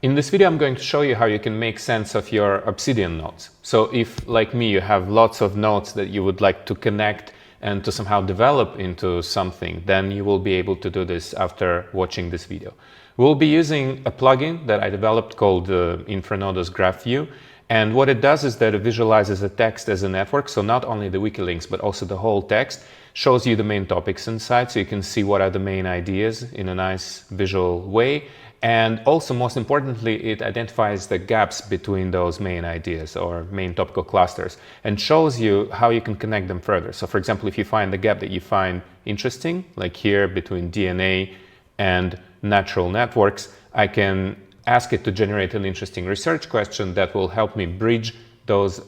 In this video, I'm going to show you how you can make sense of your Obsidian nodes. So if, like me, you have lots of nodes that you would like to connect and to somehow develop into something, then you will be able to do this after watching this video. We'll be using a plugin that I developed called InfraNodus Graph View. And what it does is that it visualizes a text as a network. So not only the wiki links, but also the whole text, shows you the main topics inside. So you can see what are the main ideas in a nice visual way. And also, most importantly, it identifies the gaps between those main ideas or main topical clusters and shows you how you can connect them further. So for example, if you find the gap that you find interesting, like here between DNA and natural networks, I can ask it to generate an interesting research question that will help me bridge those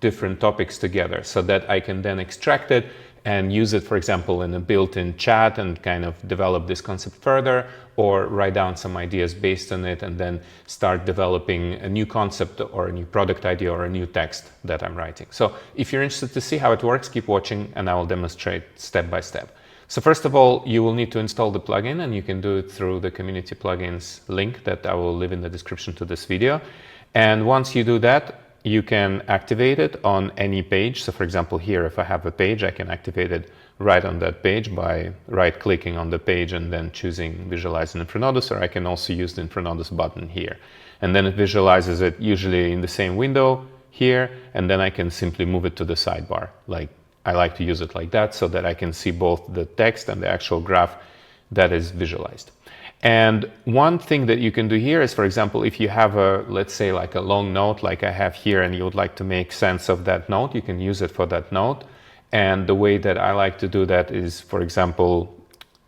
different topics together so that I can then extract it and use it, for example, in a built-in chat and kind of develop this concept further, or write down some ideas based on it and then start developing a new concept or a new product idea or a new text that I'm writing. So if you're interested to see how it works, keep watching and I will demonstrate step by step. So first of all, you will need to install the plugin, and you can do it through the community plugins link that I will leave in the description to this video. And once you do that, you can activate it on any page. So for example, here, if I have a page, I can activate it right on that page by right-clicking on the page and then choosing Visualize in InfraNodus, or I can also use the InfraNodus button here. And then it visualizes it usually in the same window here, and then I can simply move it to the sidebar. Like I like to use it like that so that I can see both the text and the actual graph that is visualized. And one thing that you can do here is, for example, if you have a, let's say like a long note like I have here, and you would like to make sense of that note, you can use it for that note. And the way that I like to do that is, for example,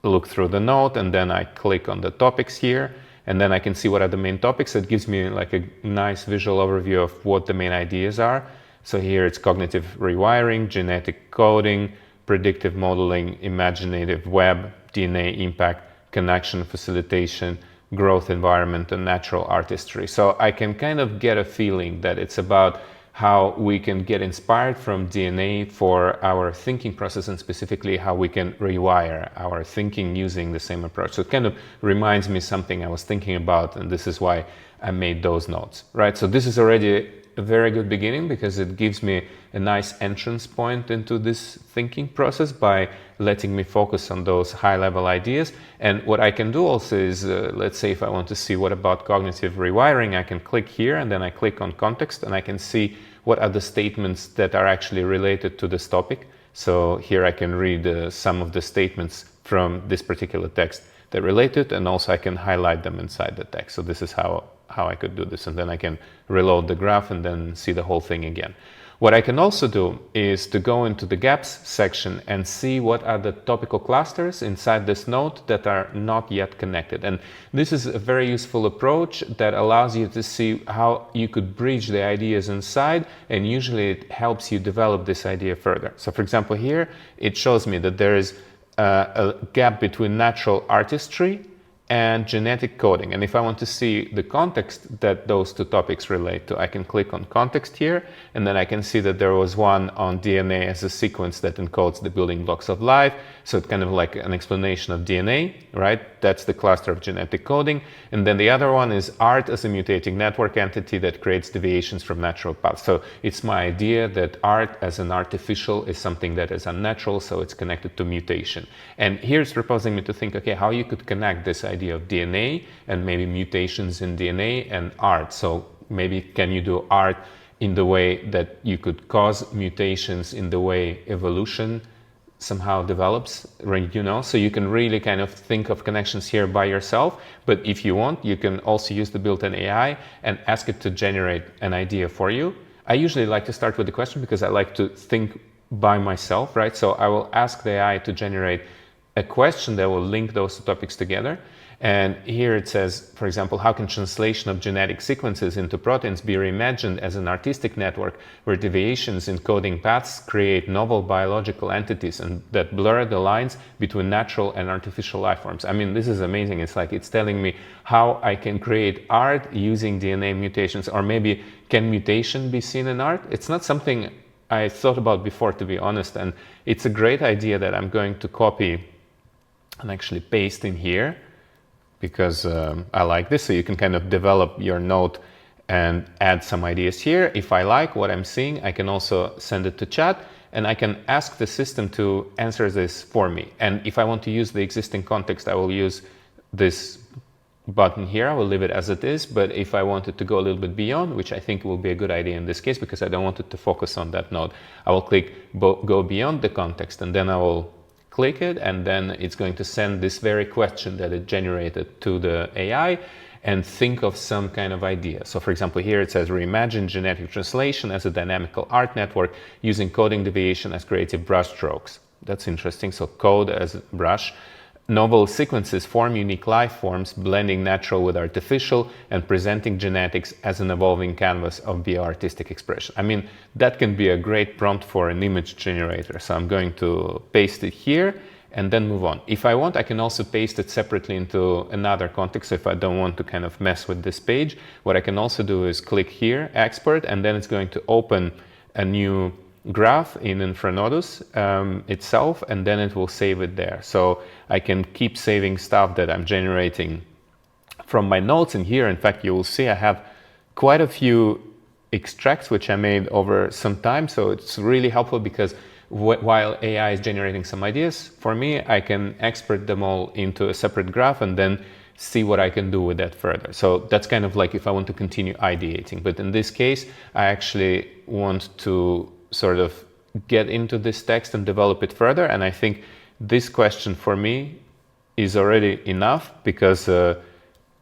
look through the note and then I click on the topics here, and then I can see what are the main topics. It gives me like a nice visual overview of what the main ideas are. So here it's cognitive rewiring, genetic coding, predictive modeling, imaginative web, DNA impact, connection facilitation, growth environment, and natural artistry. So I can kind of get a feeling that it's about how we can get inspired from DNA for our thinking process, and specifically how we can rewire our thinking using the same approach. So it kind of reminds me something I was thinking about, and this is why I made those notes, right? So this is already a very good beginning because it gives me a nice entrance point into this thinking process by letting me focus on those high-level ideas. And what I can do also is, let's say if I want to see what about cognitive rewiring, I can click here and then I click on context and I can see what are the statements that are actually related to this topic. So here I can read some of the statements from this particular text that relate to it, and also I can highlight them inside the text. So this is how I could do this, and then I can reload the graph and then see the whole thing again. What I can also do is to go into the gaps section and see what are the topical clusters inside this node that are not yet connected. And this is a very useful approach that allows you to see how you could bridge the ideas inside, and usually it helps you develop this idea further. So for example, here it shows me that there is a gap between natural artistry and genetic coding. And if I want to see the context that those two topics relate to, I can click on context here, and then I can see that there was one on DNA as a sequence that encodes the building blocks of life. So it's kind of like an explanation of DNA, right? That's the cluster of genetic coding. And then the other one is art as a mutating network entity that creates deviations from natural paths. So it's my idea that art as an artificial is something that is unnatural, so it's connected to mutation. And here's proposing me to think, okay, how you could connect this idea of DNA and maybe mutations in DNA and art. So maybe can you do art in the way that you could cause mutations in the way evolution somehow develops, right? You know, so you can really kind of think of connections here by yourself. But if you want, you can also use the built-in AI and ask it to generate an idea for you. I usually like to start with the question because I like to think by myself, right? So I will ask the AI to generate a question that will link those two topics together. And here it says, for example, how can translation of genetic sequences into proteins be reimagined as an artistic network where deviations in coding paths create novel biological entities and that blur the lines between natural and artificial life forms? I mean, this is amazing. It's like it's telling me how I can create art using DNA mutations, or maybe can mutation be seen in art? It's not something I thought about before, to be honest, and it's a great idea that I'm going to copy and actually paste in here. because I like this. So you can kind of develop your note and add some ideas here. If I like what I'm seeing, I can also send it to chat, and I can ask the system to answer this for me. And if I want to use the existing context, I will use this button here. I will leave it as it is, but if I wanted to go a little bit beyond, which I think will be a good idea in this case because I don't want it to focus on that node, I will click go beyond the context, and then I will click it, and then it's going to send this very question that it generated to the AI and think of some kind of idea. So for example, here it says reimagine genetic translation as a dynamical art network using coding deviation as creative brushstrokes. That's interesting. So code as brush. Novel sequences form unique life forms, blending natural with artificial and presenting genetics as an evolving canvas of bioartistic expression. I mean, that can be a great prompt for an image generator. So I'm going to paste it here and then move on. If I want, I can also paste it separately into another context. So if I don't want to kind of mess with this page, what I can also do is click here, export, and then it's going to open a new graph in InfraNodus itself, and then it will save it there. So I can keep saving stuff that I'm generating from my notes. And here, in fact, you will see I have quite a few extracts which I made over some time. So it's really helpful because while AI is generating some ideas for me, I can export them all into a separate graph and then see what I can do with that further. So that's kind of like if I want to continue ideating. But in this case, I actually want to sort of get into this text and develop it further. And I think this question for me is already enough because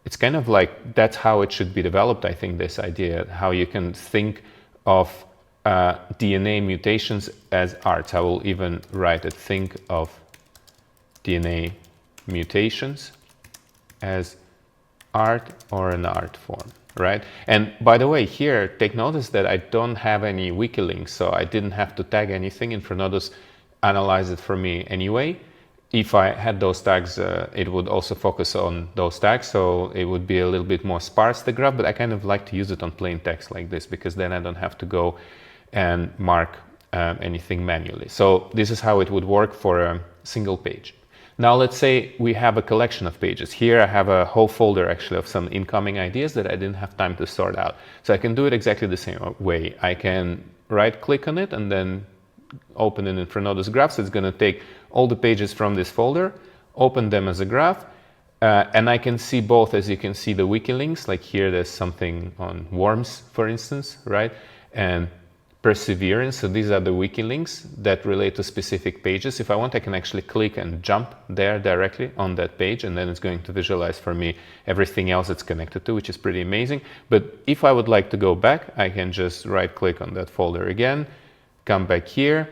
it's kind of like that's how it should be developed. I think this idea, how you can think of DNA mutations as art. I will even write it, think of DNA mutations as art or an art form, right? And by the way, here, take notice that I don't have any wiki links, so I didn't have to tag anything. InfraNodus analyzed it for me anyway. If I had those tags, it would also focus on those tags, so it would be a little bit more sparse, the graph, but I kind of like to use it on plain text like this because then I don't have to go and mark anything manually. So this is how it would work for a single page. Now let's say we have a collection of pages. Here I have a whole folder actually of some incoming ideas that I didn't have time to sort out. So I can do it exactly the same way. I can right click on it and then open it in InfraNodus graph. So it's going to take all the pages from this folder, open them as a graph, and I can see both, as you can see, the wiki links. Like here there's something on worms, for instance, right? And perseverance. So these are the wiki links that relate to specific pages. If I want, I can actually click and jump there directly on that page, and then it's going to visualize for me everything else it's connected to, which is pretty amazing. But if I would like to go back, I can just right click on that folder again, come back here,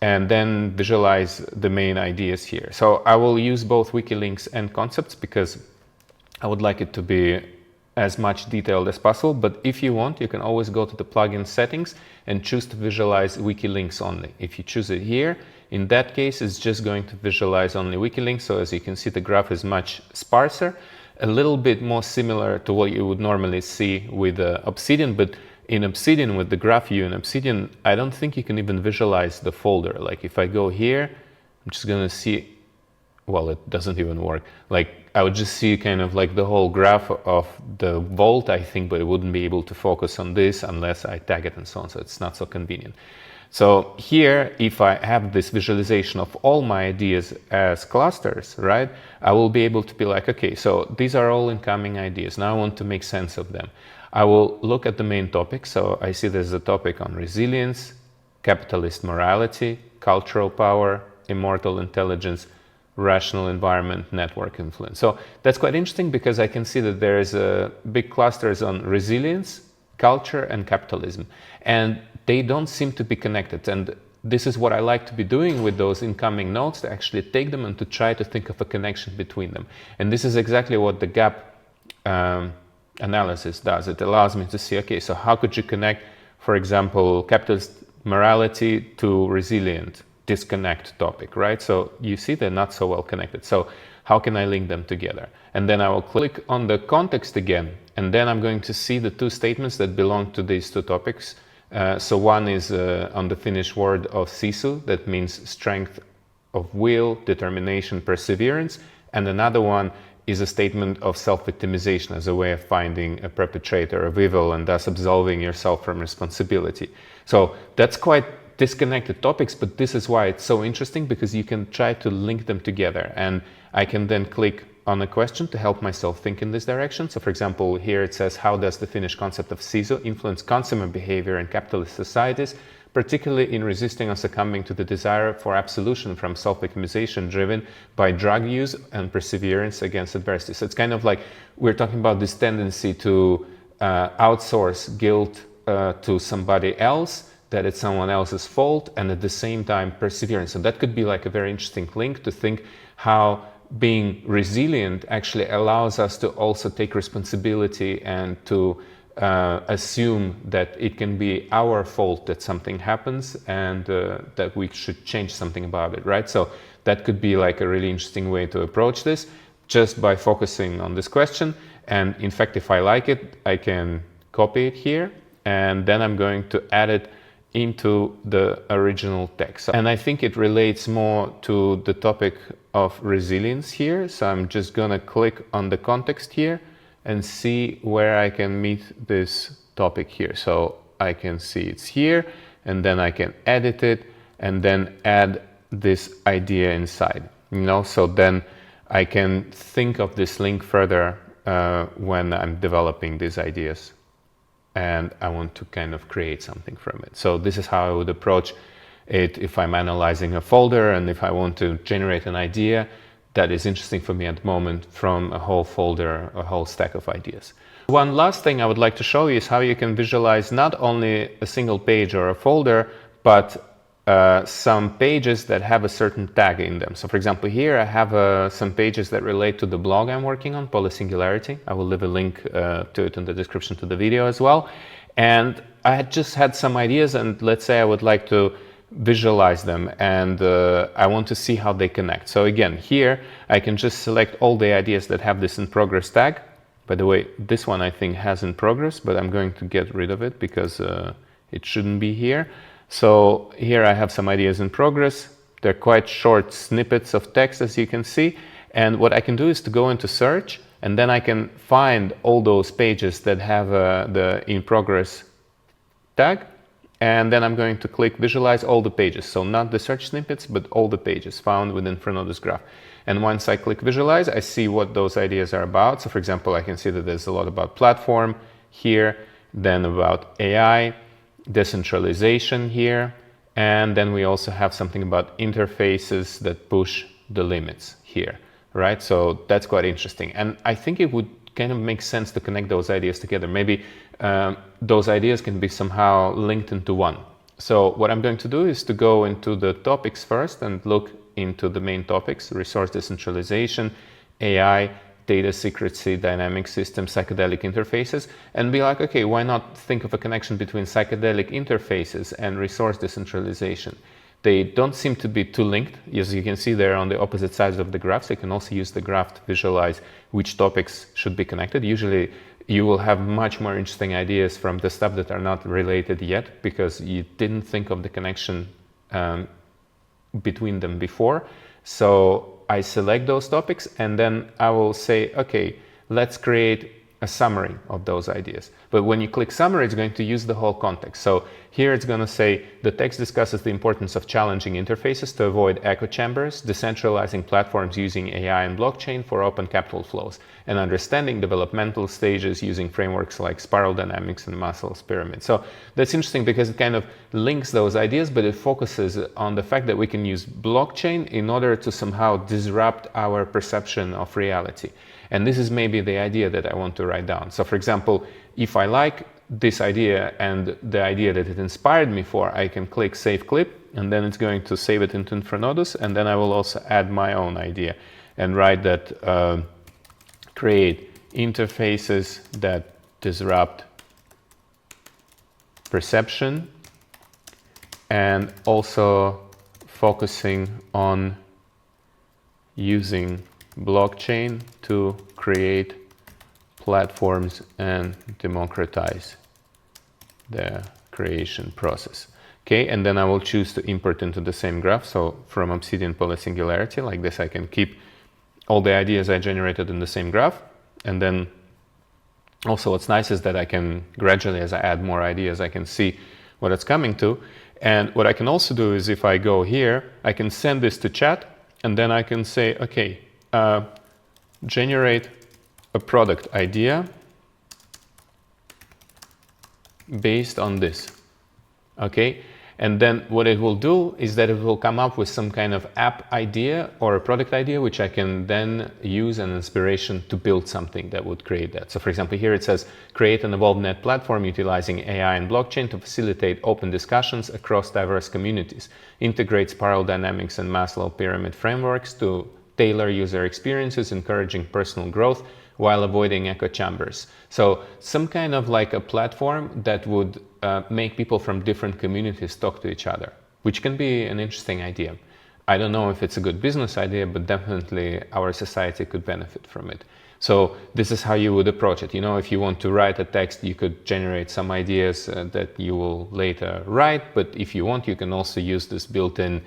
and then visualize the main ideas here. So I will use both wiki links and concepts because I would like it to be as much detailed as possible, but if you want, you can always go to the plugin settings and choose to visualize wiki links only. If you choose it here, in that case, it's just going to visualize only wiki links. So as you can see, the graph is much sparser, a little bit more similar to what you would normally see with Obsidian, but in Obsidian, with the graph view in Obsidian, I don't think you can even visualize the folder. Like if I go here, I'm just going to see, well, it doesn't even work. Like I would just see kind of like the whole graph of the vault, I think, but it wouldn't be able to focus on this unless I tag it and so on. So it's not so convenient. So here, if I have this visualization of all my ideas as clusters, right, I will be able to be like, okay, so these are all incoming ideas. Now I want to make sense of them. I will look at the main topic. So I see there's a topic on resilience, capitalist morality, cultural power, immortal intelligence, rational environment, network influence. So that's quite interesting because I can see that there is a big clusters on resilience, culture, and capitalism, and they don't seem to be connected. And this is what I like to be doing with those incoming nodes, to actually take them and to try to think of a connection between them. And this is exactly what the gap analysis does. It allows me to see, okay, so how could you connect, for example, capitalist morality to resilient disconnect topic, right? So you see they're not so well connected. So how can I link them together? And then I will click on the context again, and then I'm going to see the two statements that belong to these two topics. So one is on the Finnish word of sisu, that means strength of will, determination, perseverance. And another one is a statement of self-victimization as a way of finding a perpetrator of evil and thus absolving yourself from responsibility. So that's quite disconnected topics, but this is why it's so interesting, because you can try to link them together, and I can then click on a question to help myself think in this direction. So for example, here it says, how does the Finnish concept of CISO influence consumer behavior in capitalist societies, particularly in resisting or succumbing to the desire for absolution from self-victimization driven by drug use and perseverance against adversity. So it's kind of like we're talking about this tendency to outsource guilt to somebody else, that it's someone else's fault, and at the same time perseverance. So that could be like a very interesting link to think how being resilient actually allows us to also take responsibility and to assume that it can be our fault that something happens, and that we should change something about it, right? So that could be like a really interesting way to approach this, just by focusing on this question. And in fact, if I like it, I can copy it here, and then I'm going to add it into the original text. And I think it relates more to the topic of resilience here. So I'm just gonna click on the context here and see where I can meet this topic here. So I can see it's here, and then I can edit it and then add this idea inside, you know, so then I can think of this link further when I'm developing these ideas and I want to kind of create something from it. So this is how I would approach it if I'm analyzing a folder, and if I want to generate an idea that is interesting for me at the moment from a whole folder, a whole stack of ideas. One last thing I would like to show you is how you can visualize not only a single page or a folder, but some pages that have a certain tag in them. So for example, here I have some pages that relate to the blog I'm working on, Polysingularity. I will leave a link to it in the description to the video as well. And I had just had some ideas, and let's say I would like to visualize them, and I want to see how they connect. So again, here I can just select all the ideas that have this in progress tag. By the way, this one I think has in progress, but I'm going to get rid of it because it shouldn't be here. So here I have some ideas in progress. They're quite short snippets of text, as you can see. And what I can do is to go into search, and then I can find all those pages that have the in progress tag. And then I'm going to click visualize all the pages. So not the search snippets, but all the pages found within InfraNodus graph. And once I click visualize, I see what those ideas are about. So for example, I can see that there's a lot about platform here, then about AI, decentralization here, and then we also have something about interfaces that push the limits here, right? So that's quite interesting. And I think it would kind of make sense to connect those ideas together. Maybe those ideas can be somehow linked into one. So what I'm going to do is to go into the topics first and look into the main topics: resource decentralization, AI, data secrecy, dynamic systems, psychedelic interfaces, and be like, okay, why not think of a connection between psychedelic interfaces and resource decentralization? They don't seem to be too linked. As you can see, they're on the opposite sides of the graph. So you can also use the graph to visualize which topics should be connected. Usually you will have much more interesting ideas from the stuff that are not related yet, because you didn't think of the connection between them before. So I select those topics, and then I will say, okay, let's create a summary of those ideas. But when you click summary, it's going to use the whole context. So here it's going to say the text discusses the importance of challenging interfaces to avoid echo chambers, decentralizing platforms using AI and blockchain for open capital flows, and understanding developmental stages using frameworks like spiral dynamics and Maslow's pyramid. So that's interesting because it kind of links those ideas, but it focuses on the fact that we can use blockchain in order to somehow disrupt our perception of reality. And this is maybe the idea that I want to write down. So for example, if I like this idea and the idea that it inspired me for, I can click Save Clip, and then it's going to save it into InfraNodus, and then I will also add my own idea and write that create interfaces that disrupt perception, and also focusing on using blockchain to create platforms and democratize the creation process. Okay, and then I will choose to import into the same graph. So from Obsidian Polysingularity, like this, I can keep all the ideas I generated in the same graph. And then also what's nice is that I can gradually, as I add more ideas, I can see what it's coming to. And what I can also do is if I go here, I can send this to chat, and then I can say, okay, generate a product idea based on this. Okay, and then what it will do is that it will come up with some kind of app idea or a product idea, which I can then use as an inspiration to build something that would create that. So for example, here it says, create an evolved net platform utilizing AI and blockchain to facilitate open discussions across diverse communities, integrate spiral dynamics and Maslow pyramid frameworks to tailor user experiences, encouraging personal growth while avoiding echo chambers. So some kind of like a platform that would make people from different communities talk to each other, which can be an interesting idea. I don't know if it's a good business idea, but definitely our society could benefit from it. So this is how you would approach it. You know, if you want to write a text, you could generate some ideas that you will later write. But if you want, you can also use this built-in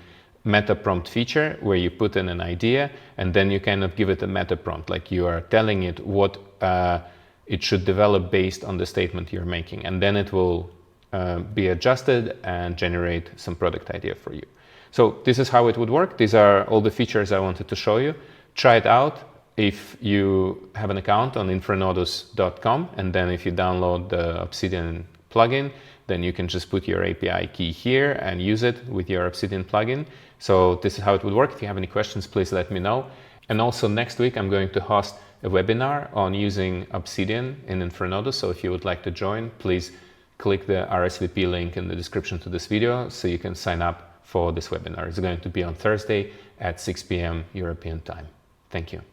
Metaprompt feature where you put in an idea and then you kind of give it a metaprompt, like you are telling it what it should develop based on the statement you're making, and then it will be adjusted and generate some product idea for you. So this is how it would work. These are all the features I wanted to show you. Try it out if you have an account on infranodus.com, and then if you download the Obsidian plugin, then you can just put your API key here and use it with your Obsidian plugin. So this is how it would work. If you have any questions, please let me know. And also next week, I'm going to host a webinar on using Obsidian in InfraNodus. So if you would like to join, please click the RSVP link in the description to this video so you can sign up for this webinar. It's going to be on Thursday at 6 p.m. European time. Thank you.